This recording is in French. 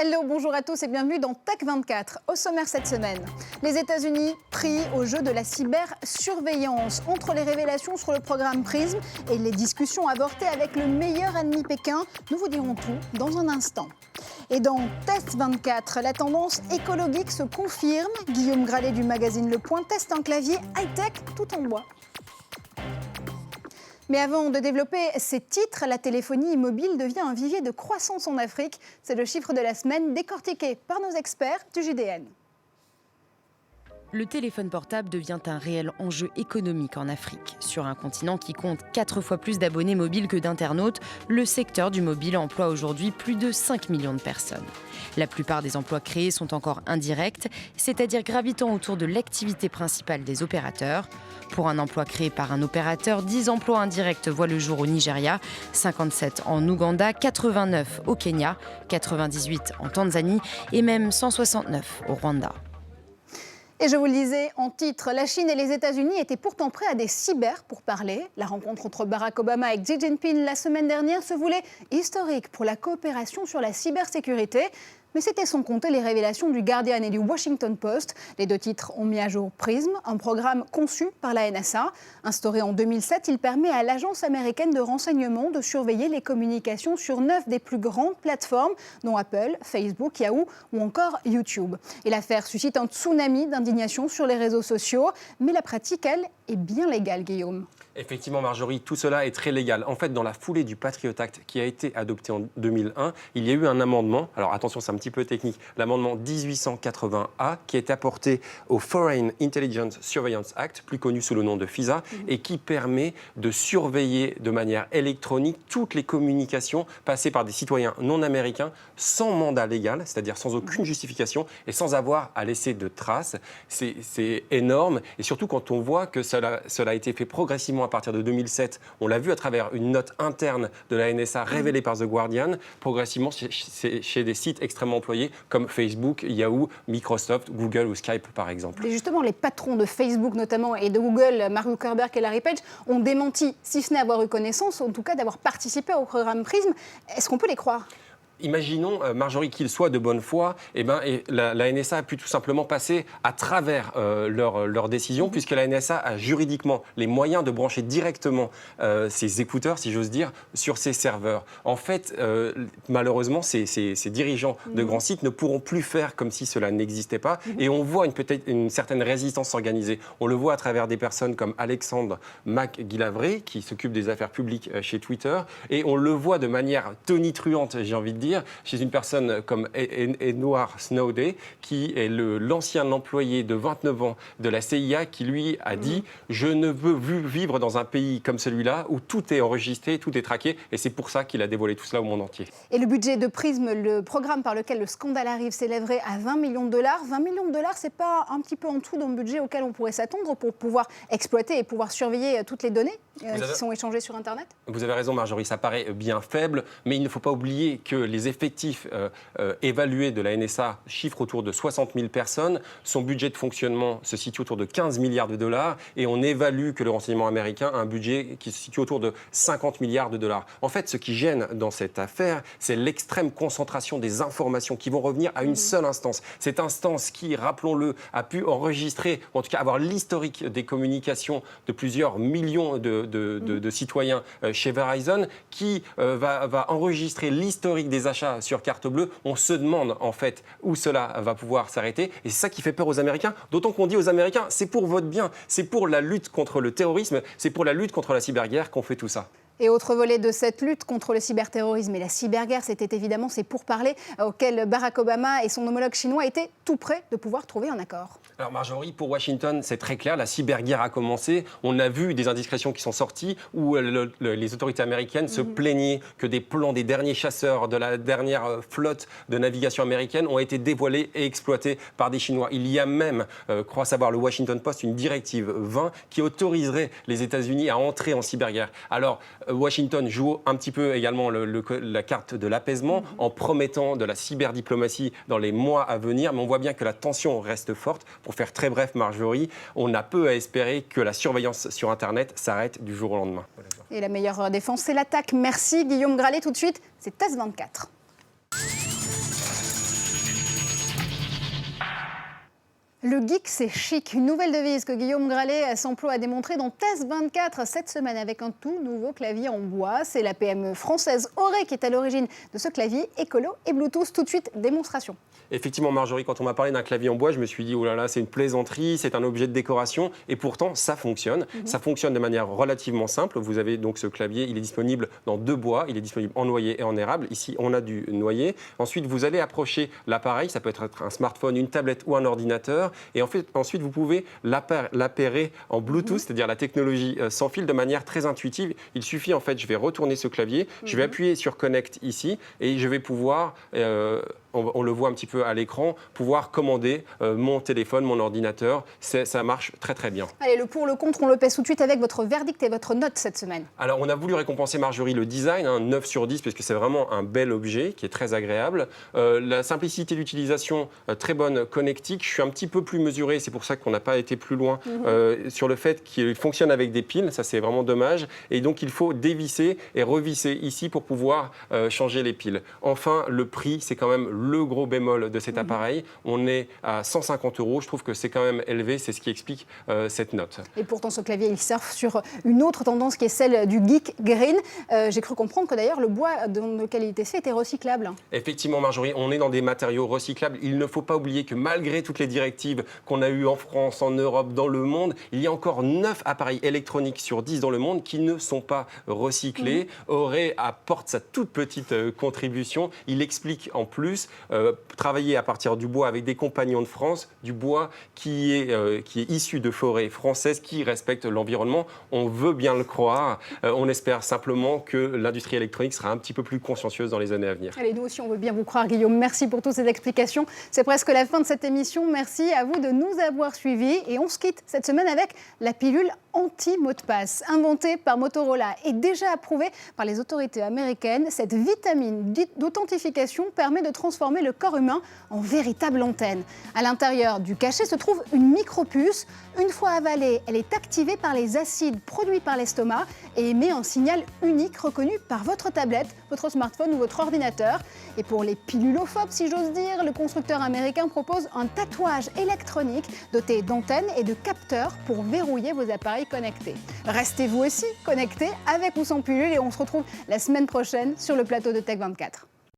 Hello, bonjour à tous et bienvenue dans Tech24. Au sommaire cette semaine, les États-Unis pris au jeu de la cybersurveillance. Entre les révélations sur le programme PRISM et les discussions avortées avec le meilleur ennemi Pékin, nous vous dirons tout dans un instant. Et dans Test 24, la tendance écologique se confirme. Guillaume Gralet du magazine Le Point teste un clavier high-tech tout en bois. Mais avant de développer ces titres, la téléphonie mobile devient un vivier de croissance en Afrique. C'est le chiffre de la semaine décortiqué par nos experts du JDN. Le téléphone portable devient un réel enjeu économique en Afrique. Sur un continent qui compte 4 fois plus d'abonnés mobiles que d'internautes, le secteur du mobile emploie aujourd'hui plus de 5 millions de personnes. La plupart des emplois créés sont encore indirects, c'est-à-dire gravitant autour de l'activité principale des opérateurs. Pour un emploi créé par un opérateur, 10 emplois indirects voient le jour au Nigeria, 57 en Ouganda, 89 au Kenya, 98 en Tanzanie et même 169 au Rwanda. Et je vous le disais en titre, la Chine et les États-Unis étaient pourtant prêts à des cyber-pourparlers. La rencontre entre Barack Obama et Xi Jinping la semaine dernière se voulait historique pour la coopération sur la cybersécurité. Mais c'était sans compter les révélations du Guardian et du Washington Post. Les deux titres ont mis à jour PRISM, un programme conçu par la NSA. Instauré en 2007, il permet à l'agence américaine de renseignement de surveiller les communications sur 9 des plus grandes plateformes, dont Apple, Facebook, Yahoo ou encore YouTube. Et l'affaire suscite un tsunami d'indignation sur les réseaux sociaux. Mais la pratique, elle, est bien légale, Guillaume. Effectivement, Marjorie, tout cela est très légal. En fait, dans la foulée du Patriot Act qui a été adopté en 2001, il y a eu un amendement, alors attention, c'est un petit peu technique, l'amendement 1880A qui est apporté au Foreign Intelligence Surveillance Act, plus connu sous le nom de FISA, et qui permet de surveiller de manière électronique toutes les communications passées par des citoyens non américains sans mandat légal, c'est-à-dire sans aucune justification et sans avoir à laisser de traces. C'est énorme, et surtout quand on voit que cela a été fait progressivement à partir de 2007, on l'a vu à travers une note interne de la NSA révélée par The Guardian, progressivement chez des sites extrêmement employés comme Facebook, Yahoo, Microsoft, Google ou Skype par exemple. Et justement, les patrons de Facebook notamment et de Google, Mark Zuckerberg et Larry Page, ont démenti, si ce n'est avoir eu connaissance, en tout cas d'avoir participé au programme PRISM. Est-ce qu'on peut les croire ? Imaginons, Marjorie, qu'ils soient de bonne foi, et la NSA a pu tout simplement passer à travers leur décision, puisque la NSA a juridiquement les moyens de brancher directement ses écouteurs, si j'ose dire, sur ses serveurs. En fait, malheureusement, ces dirigeants de grands sites ne pourront plus faire comme si cela n'existait pas, et on voit peut-être une certaine résistance organisée. On le voit à travers des personnes comme Alexandre McGillivray, qui s'occupe des affaires publiques chez Twitter, et on le voit de manière tonitruante, j'ai envie de dire, chez une personne comme Edward Snowden, qui est l'ancien employé de 29 ans de la CIA, qui lui a dit « Je ne veux vivre dans un pays comme celui-là où tout est enregistré, tout est traqué », et c'est pour ça qu'il a dévoilé tout cela au monde entier. Et le budget de PRISM, le programme par lequel le scandale arrive, s'élèverait à 20 millions de dollars. 20 millions de dollars, c'est pas un petit peu en dessous d'un budget auquel on pourrait s'attendre pour pouvoir exploiter et pouvoir surveiller toutes les données qui sont échangées sur Internet ? Vous avez raison, Marjorie, ça paraît bien faible, mais il ne faut pas oublier que les effectifs évalués de la NSA chiffrent autour de 60 000 personnes. Son budget de fonctionnement se situe autour de 15 milliards de dollars et on évalue que le renseignement américain a un budget qui se situe autour de 50 milliards de dollars. En fait, ce qui gêne dans cette affaire, c'est l'extrême concentration des informations qui vont revenir à une seule instance. Cette instance qui, rappelons-le, a pu enregistrer, ou en tout cas avoir l'historique des communications de plusieurs millions de citoyens chez Verizon, qui va enregistrer l'historique des achats sur carte bleue. On se demande en fait où cela va pouvoir s'arrêter et c'est ça qui fait peur aux Américains, d'autant qu'on dit aux Américains c'est pour votre bien, c'est pour la lutte contre le terrorisme, c'est pour la lutte contre la cyberguerre qu'on fait tout ça. Et autre volet de cette lutte contre le cyberterrorisme et la cyberguerre, c'était évidemment ces pourparlers auxquels Barack Obama et son homologue chinois étaient tout près de pouvoir trouver un accord. Alors Marjorie, pour Washington, c'est très clair, la cyberguerre a commencé. On a vu des indiscrétions qui sont sorties où les autorités américaines se plaignaient que des plans des derniers chasseurs de la dernière flotte de navigation américaine ont été dévoilés et exploités par des Chinois. Il y a même, croit savoir le Washington Post, une directive 20 qui autoriserait les États-Unis à entrer en cyberguerre. Alors, Washington joue un petit peu également la carte de l'apaisement en promettant de la cyberdiplomatie dans les mois à venir, mais on voit bien que la tension reste forte. Pour faire très bref, Marjorie, on a peu à espérer que la surveillance sur Internet s'arrête du jour au lendemain. Et la meilleure défense, c'est l'attaque. Merci Guillaume Gralet. Tout de suite, c'est Test 24. Le geek, c'est chic. Une nouvelle devise que Guillaume Gralet s'emploie à démontrer dans Test 24 cette semaine avec un tout nouveau clavier en bois. C'est la PME française Auré qui est à l'origine de ce clavier écolo et Bluetooth. Tout de suite, démonstration. Effectivement, Marjorie, quand on m'a parlé d'un clavier en bois, je me suis dit, oh là là, c'est une plaisanterie, c'est un objet de décoration. Et pourtant, ça fonctionne. Ça fonctionne de manière relativement simple. Vous avez donc ce clavier, il est disponible dans 2 bois. Il est disponible en noyer et en érable. Ici, on a du noyer. Ensuite, vous allez approcher l'appareil. Ça peut être un smartphone, une tablette ou un ordinateur. Et en fait, ensuite, vous pouvez l'appairer en Bluetooth, c'est-à-dire la technologie sans fil, de manière très intuitive. Il suffit, en fait, je vais retourner ce clavier, je vais appuyer sur Connect ici et je vais pouvoir... on le voit un petit peu à l'écran, pouvoir commander mon téléphone, mon ordinateur. Ça marche très très bien. Allez, le pour, le contre, on le pèse tout de suite avec votre verdict et votre note cette semaine. Alors, on a voulu récompenser, Marjorie, le design, 9 sur 10, parce que c'est vraiment un bel objet qui est très agréable. La simplicité d'utilisation, très bonne connectique. Je suis un petit peu plus mesuré, c'est pour ça qu'on n'a pas été plus loin sur le fait qu'il fonctionne avec des piles. Ça, c'est vraiment dommage. Et donc, il faut dévisser et revisser ici pour pouvoir changer les piles. Enfin, le prix, c'est quand même le gros bémol de cet appareil. On est à 150 €. Je trouve que c'est quand même élevé. C'est ce qui explique cette note. Et pourtant, ce clavier, il surfe sur une autre tendance qui est celle du geek green. J'ai cru comprendre que d'ailleurs, le bois dans lequel il était fait était recyclable. Effectivement, Marjorie, on est dans des matériaux recyclables. Il ne faut pas oublier que malgré toutes les directives qu'on a eues en France, en Europe, dans le monde, il y a encore 9 appareils électroniques sur 10 dans le monde qui ne sont pas recyclés. Auré apporte sa toute petite contribution. Il explique en plus travailler à partir du bois avec des compagnons de France, du bois qui est issu de forêts françaises qui respectent l'environnement. On veut bien le croire. On espère simplement que l'industrie électronique sera un petit peu plus consciencieuse dans les années à venir. Allez, nous aussi, on veut bien vous croire, Guillaume. Merci pour toutes ces explications. C'est presque la fin de cette émission. Merci à vous de nous avoir suivis. Et on se quitte cette semaine avec la pilule anti-mot de passe. Inventée par Motorola et déjà approuvée par les autorités américaines, cette vitamine d'authentification permet de transformer le corps humain en véritable antenne. À l'intérieur du cachet se trouve une micropuce. Une fois avalée, elle est activée par les acides produits par l'estomac et émet un signal unique reconnu par votre tablette, votre smartphone ou votre ordinateur. Et pour les pilulophobes, si j'ose dire, le constructeur américain propose un tatouage électronique doté d'antennes et de capteurs pour verrouiller vos appareils connectés. Restez vous aussi connectés avec ou sans pilule et on se retrouve la semaine prochaine sur le plateau de Tech 24.